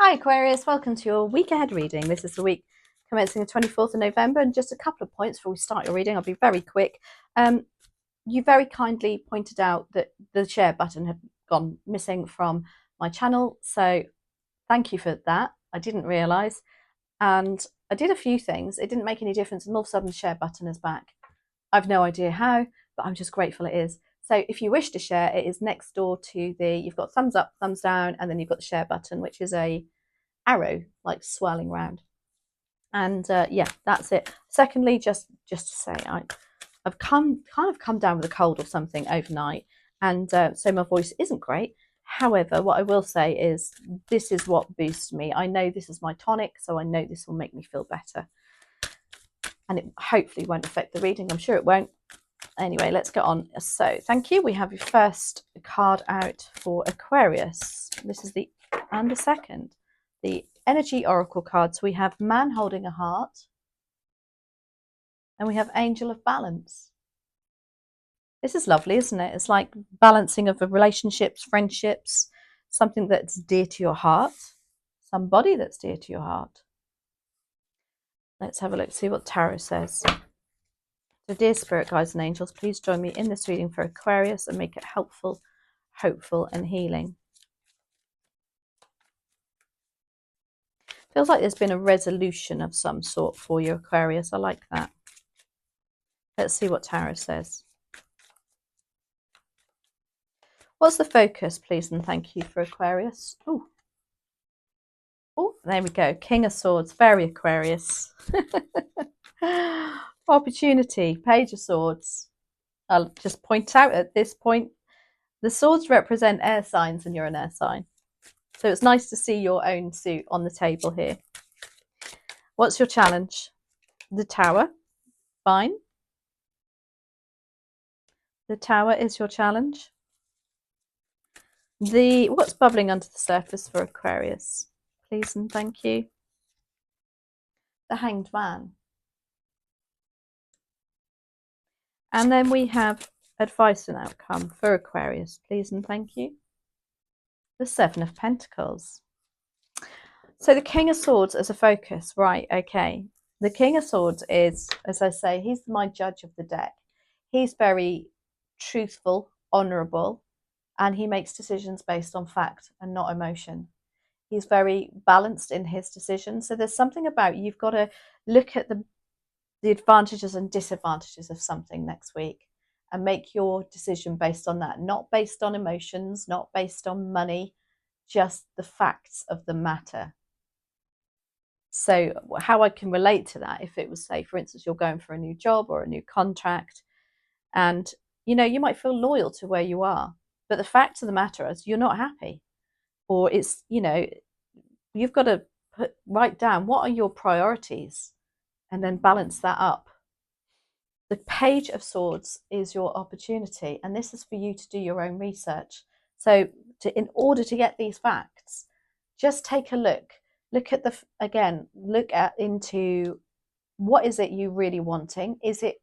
Hi Aquarius, welcome to your week ahead reading. This is the week commencing the 24th of November, and just a couple of points before we start your reading. I'll be very quick. You very kindly pointed out that the share button had gone missing from my channel, so thank you for that. I didn't realise, and I did a few things. It didn't make any difference, and all of a sudden the share button is back. I've no idea how, but I'm just grateful it is. So if you wish to share, it is next door to you've got thumbs up, thumbs down, and then you've got the share button, which is a arrow like swirling round. And yeah, that's it. Secondly, just to say, I've kind of come down with a cold or something overnight, and so my voice isn't great. However, what I will say is this is what boosts me. I know this is my tonic, so I know this will make me feel better, and it hopefully won't affect the reading. I'm sure it won't. Anyway, let's get on. So thank you. We have your first card out for Aquarius. This is the second, the energy oracle cards. We have Man Holding a Heart, and we have Angel of Balance. This is lovely, isn't it? It's like balancing of the relationships, friendships, something that's dear to your heart, somebody that's dear to your heart. Let's have a look, see what tarot says. So dear spirit guides and angels, please join me in this reading for Aquarius and make it helpful, hopeful and healing. Feels like there's been a resolution of some sort for you, Aquarius. I like that. Let's see what tarot says. What's the focus, please, and thank you for Aquarius? Oh, there we go. King of Swords, very Aquarius. Opportunity, Page of Swords. I'll just point out at this point, the swords represent air signs and you're an air sign. So it's nice to see your own suit on the table here. What's your challenge? The Tower. Fine. The Tower is your challenge. What's bubbling under the surface for Aquarius? Please and thank you. The Hanged Man. And then we have advice and outcome for Aquarius. Please and thank you. The Seven of Pentacles. So the King of Swords as a focus, right? Okay. The King of Swords is, as I say, he's my judge of the deck. He's very truthful, honourable, and he makes decisions based on fact and not emotion. He's very balanced in his decisions. So there's something about you've got to look at the advantages and disadvantages of something next week and make your decision based on that, not based on emotions, not based on money, just the facts of the matter. So how I can relate to that, if it was, say, for instance, you're going for a new job or a new contract, and you might feel loyal to where you are, but the fact of the matter is you're not happy, or it's you've got to write down what are your priorities and then balance that up. The Page of Swords is your opportunity, and this is for you to do your own research. So in order to get these facts, just take a look into what is it you really wanting. Is it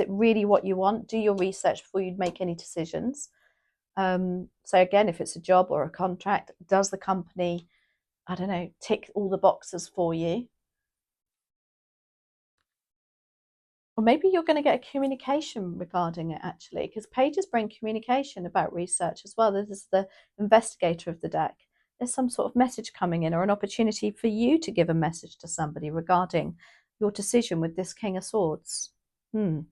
really what you want? Do your research before you make any decisions. So again, if it's a job or a contract, does the company, I don't know, tick all the boxes for you? Or maybe you're going to get a communication regarding it, actually, because pages bring communication about research as well. This is the investigator of the deck. There's some sort of message coming in, or an opportunity for you to give a message to somebody regarding your decision with this King of Swords. Now,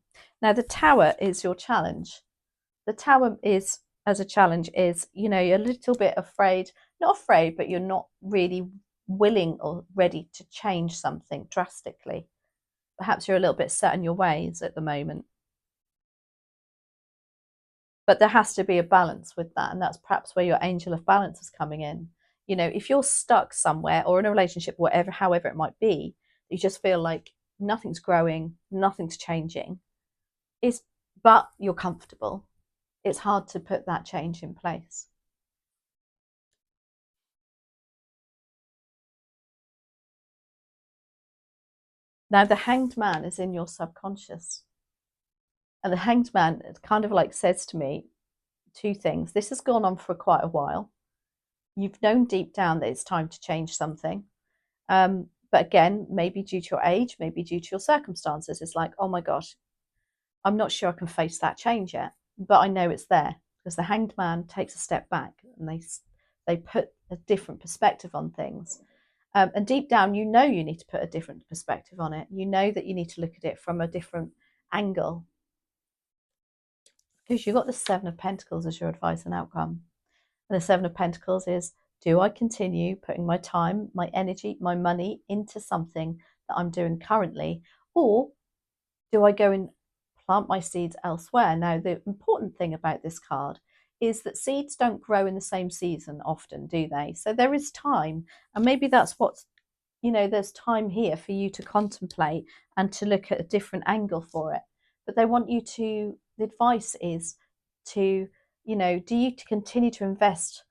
the Tower is your challenge. The Tower is, as a challenge, is, you're a little bit afraid, not afraid, but you're not really willing or ready to change something drastically. Perhaps you're a little bit set in your ways at the moment. But there has to be a balance with that, and that's perhaps where your Angel of Balance is coming in. If you're stuck somewhere or in a relationship, however it might be, you just feel like nothing's growing, nothing's changing, but you're comfortable. It's hard to put that change in place. Now, the Hanged Man is in your subconscious. And the Hanged Man kind of like says to me two things. This has gone on for quite a while. you've known deep down that it's time to change something. But again, maybe due to your age, maybe due to your circumstances, it's like, oh my gosh, I'm not sure I can face that change yet, but I know it's there, because the Hanged Man takes a step back and they put a different perspective on things. And deep down, you know you need to put a different perspective on it. You know that you need to look at it from a different angle, because you've got the Seven of Pentacles as your advice and outcome. And the Seven of Pentacles is, do I continue putting my time, my energy, my money into something that I'm doing currently, or do I go and plant my seeds elsewhere? Now, the important thing about this card is that seeds don't grow in the same season often, do they? So there is time, and maybe that's what's, there's time here for you to contemplate and to look at a different angle for it. But they want you to, the advice is to, do you continue to invest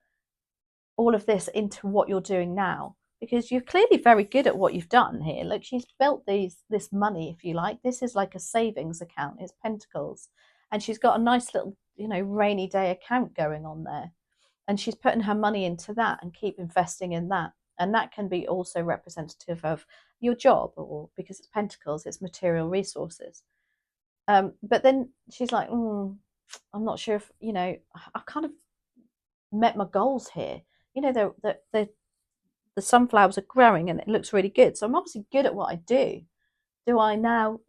all of this into what you're doing now? Because you're clearly very good at what you've done here. Look, she's built this money, if you like. This is like a savings account. It's Pentacles. And she's got a nice little, rainy day account going on there. And she's putting her money into that and keep investing in that. And that can be also representative of your job, or because it's Pentacles, it's material resources. But then she's like, I'm not sure if, I've kind of met my goals here. The sunflowers are growing and it looks really good. So I'm obviously good at what I do. Do I now,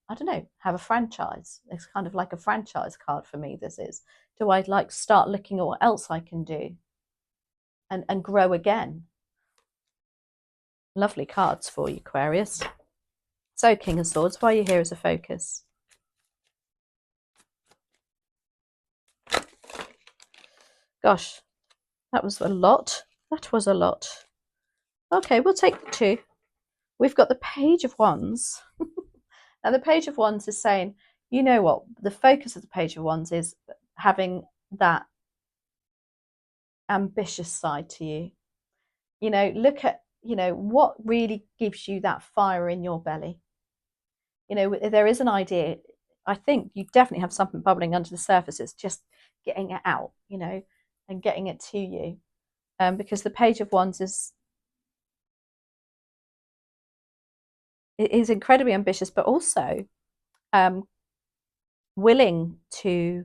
I don't know, have a franchise? It's kind of like a franchise card for me, this is. Do I start looking at what else I can do and grow again? Lovely cards for you, Aquarius. So, King of Swords, why are you here as a focus? Gosh, that was a lot. That was a lot. Okay, we'll take the two. We've got the Page of Wands. Now, the Page of Wands is saying, you know what? The focus of the Page of Wands is having that ambitious side to you. Look at, what really gives you that fire in your belly. There is an idea. I think you definitely have something bubbling under the surface. It's just getting it out, and getting it to you. Because the Page of Wands is incredibly ambitious, but also willing to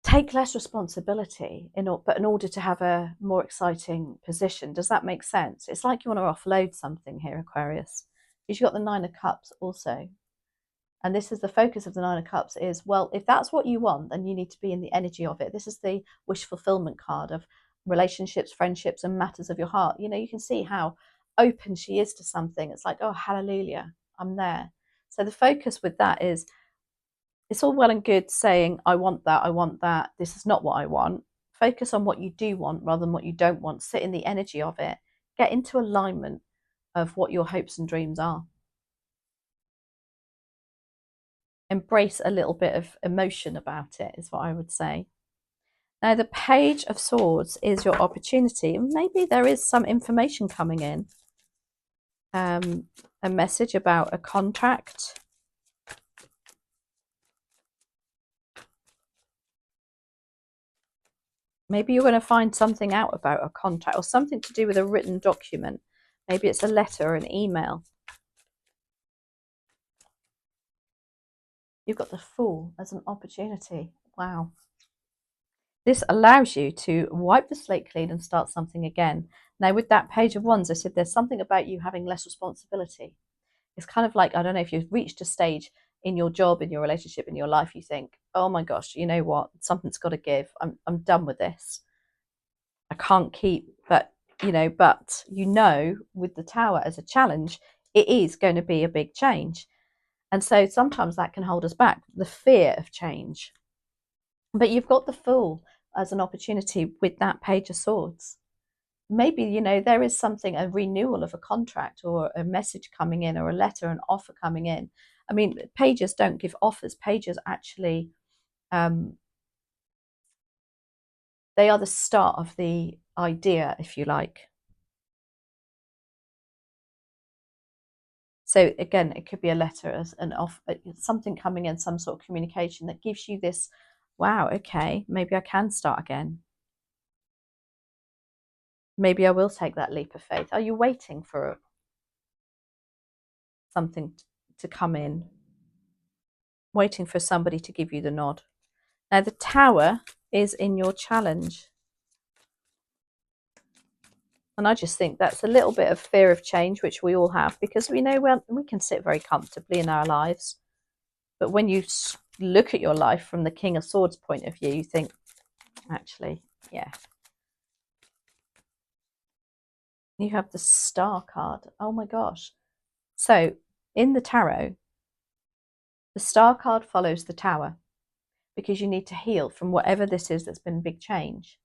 take less responsibility in order to have a more exciting position. Does that make sense? It's like you want to offload something here, Aquarius, because you've got the Nine of Cups also. And this is the focus of the Nine of Cups is, well, if that's what you want, then you need to be in the energy of it. This is the wish fulfillment card of relationships, friendships, and matters of your heart. You can see how open she is to something. It's like, oh, hallelujah, I'm there. So the focus with that is, it's all well and good saying, I want that, this is not what I want. Focus on what you do want rather than what you don't want. Sit in the energy of it. Get into alignment of what your hopes and dreams are. Embrace a little bit of emotion about it, is what I would say. Now, the Page of Swords is your opportunity. Maybe there is some information coming in. A message about a contract. Maybe you're going to find something out about a contract or something to do with a written document. Maybe it's a letter or an email. You've got the Fool as an opportunity. Wow. This allows you to wipe the slate clean and start something again. Now, with that Page of Wands, I said there's something about you having less responsibility. It's kind of like, I don't know, if you've reached a stage in your job, in your relationship, in your life, you think, oh my gosh, you know what? Something's got to give. I'm done with this. I can't keep, but with the Tower as a challenge, it is going to be a big change. And so sometimes that can hold us back, the fear of change. But you've got the Fool as an opportunity with that Page of Swords. Maybe, there is something, a renewal of a contract or a message coming in or a letter, an offer coming in. I mean, pages don't give offers. Pages actually, they are the start of the idea, if you like. So again, it could be a letter, as an offer, something coming in, some sort of communication that gives you this, wow, okay, maybe I can start again. maybe I will take that leap of faith. Are you waiting for something to come in? Waiting for somebody to give you the nod. Now, the Tower is in your challenge. And I just think that's a little bit of fear of change, which we all have, because we know we can sit very comfortably in our lives. But when you look at your life from the King of Swords point of view, you think, actually, yeah. You have the Star card. Oh my gosh. So in the tarot, the Star card follows the Tower, because you need to heal from whatever this is that's been a big change.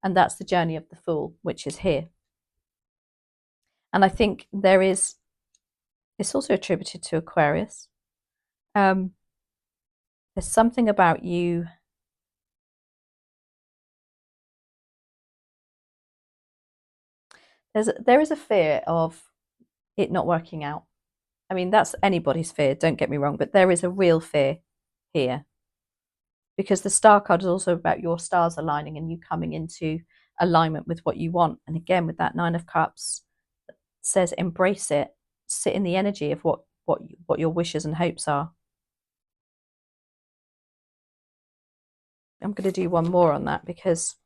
And that's the journey of the Fool, which is here. And I think it's also attributed to Aquarius. There's something about you. There is a fear of it not working out. I mean, that's anybody's fear, don't get me wrong, but there is a real fear here. Because the Star card is also about your stars aligning and you coming into alignment with what you want. And again, with that Nine of Cups, it says embrace it, sit in the energy of what your wishes and hopes are. I'm going to do one more on that, because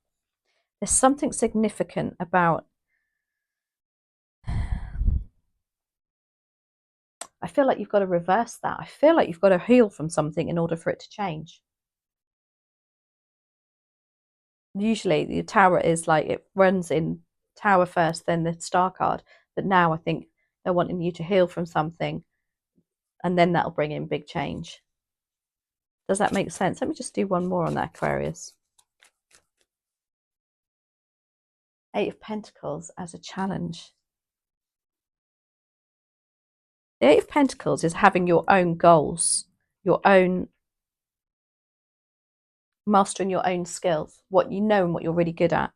there's something significant about, I feel like you've got to reverse that. I feel like you've got to heal from something in order for it to change. Usually the Tower is like, it runs in Tower first, then the Star card. But now I think they're wanting you to heal from something, and then that'll bring in big change. Does that make sense? Let me just do one more on that, Aquarius. Eight of Pentacles as a challenge. The Eight of Pentacles is having your own goals, your own, mastering your own skills, what you know and what you're really good at.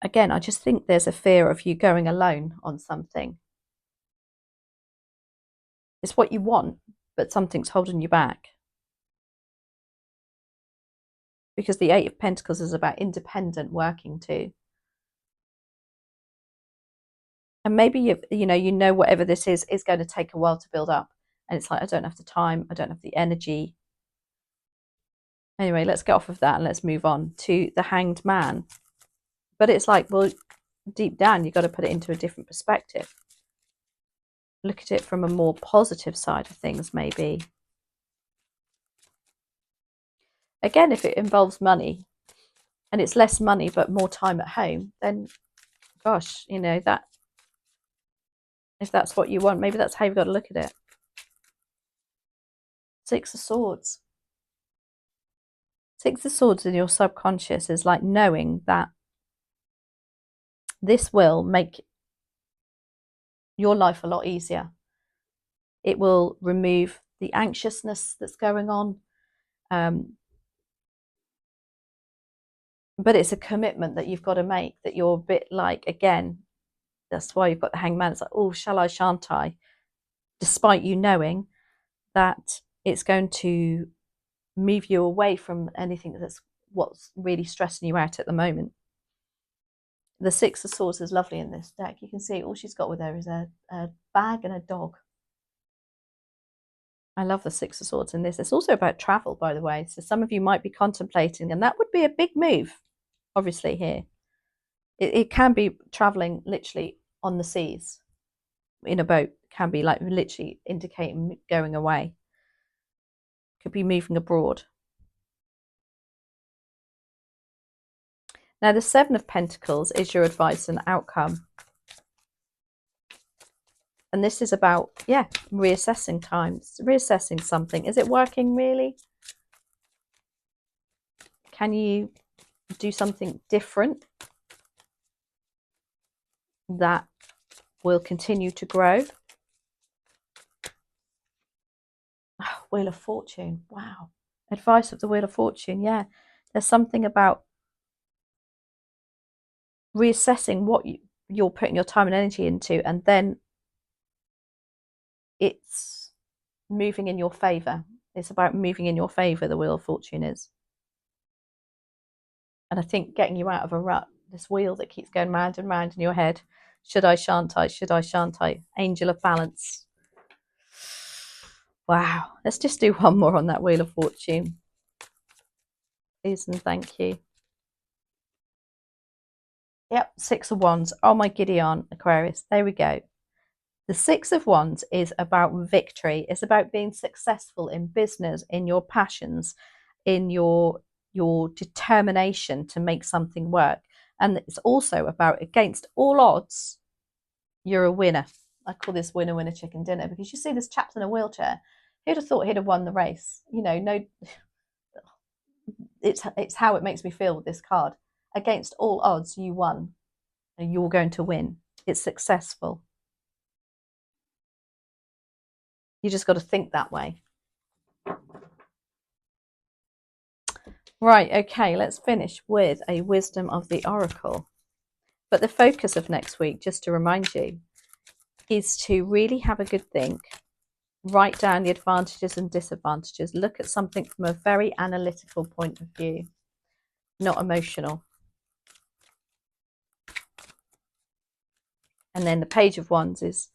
Again, I just think there's a fear of you going alone on something. It's what you want, but something's holding you back. Because the Eight of Pentacles is about independent working too. And maybe you know whatever this is going to take a while to build up. And it's like, I don't have the time, I don't have the energy. Anyway, let's get off of that and let's move on to the Hanged Man. But it's like, well, deep down, you've got to put it into a different perspective. Look at it from a more positive side of things, maybe. Again, if it involves money and it's less money but more time at home, then gosh, that, if that's what you want, maybe that's how you've got to look at it. Six of Swords. Six of Swords in your subconscious is like knowing that this will make your life a lot easier. It will remove the anxiousness that's going on. But it's a commitment that you've got to make, that you're a bit like, again, that's why you've got the Hanged Man. It's like, oh, shall I, shan't I? Despite you knowing that it's going to move you away from anything that's what's really stressing you out at the moment. The Six of Swords is lovely in this deck. You can see all she's got with her is a bag and a dog. I love the Six of Swords in this. It's also about travel, by the way. So some of you might be contemplating, and that would be a big move, obviously, here. It can be traveling literally on the seas in a boat. It can be like literally indicating going away. Could be moving abroad. Now, the Seven of Pentacles is your advice and outcome. And this is about, yeah, reassessing times, reassessing something. Is it working really? Can you do something different that will continue to grow? Oh, Wheel of Fortune. Wow. Advice of the Wheel of Fortune. Yeah. There's something about reassessing what you're putting your time and energy into, and then it's moving in your favor. It's about moving in your favor, the Wheel of Fortune is. And I think getting you out of a rut. this wheel that keeps going round and round in your head. Should I, shan't I? Should I, shan't I? Angel of balance. Wow. Let's just do one more on that Wheel of Fortune. Please and thank you. Yep, Six of Wands. Oh my giddy aunt, Aquarius. There we go. The Six of Wands is about victory. It's about being successful in business, in your passions, in your determination to make something work. And it's also about, against all odds, you're a winner. I call this winner, winner, chicken dinner, because you see this chap in a wheelchair. Who'd have thought he'd have won the race? You know, no, it's how it makes me feel with this card. Against all odds, you won. And you're going to win. It's successful. You just got to think that way. Right, okay, let's finish with a wisdom of the oracle. But the focus of next week, just to remind you, is to really have a good think. Write down the advantages and disadvantages. Look at something from a very analytical point of view, not emotional. And then the Page of Wands is,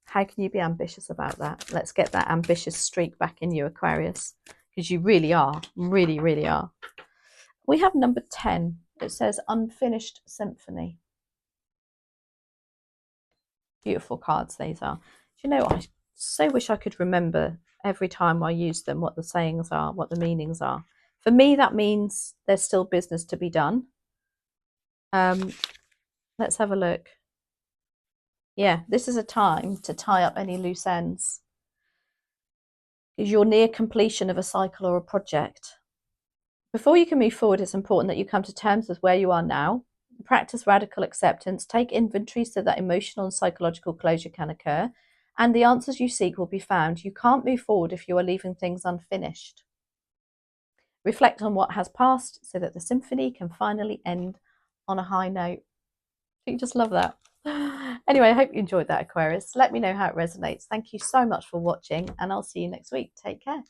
how can you be ambitious about that? Let's get that ambitious streak back in you, Aquarius, because you really are, really, really are. We have number 10. It says Unfinished Symphony. Beautiful cards these are. Do you know, I so wish I could remember every time I use them what the sayings are, what the meanings are. For me, that means there's still business to be done. Let's have a look. Yeah, this is a time to tie up any loose ends. Because you're near completion of a cycle or a project. Before you can move forward, it's important that you come to terms with where you are now. Practice radical acceptance. Take inventory so that emotional and psychological closure can occur. And the answers you seek will be found. You can't move forward if you are leaving things unfinished. Reflect on what has passed so that the symphony can finally end on a high note. You just love that. Anyway, I hope you enjoyed that, Aquarius. Let me know how it resonates. Thank you so much for watching, and I'll see you next week. Take care.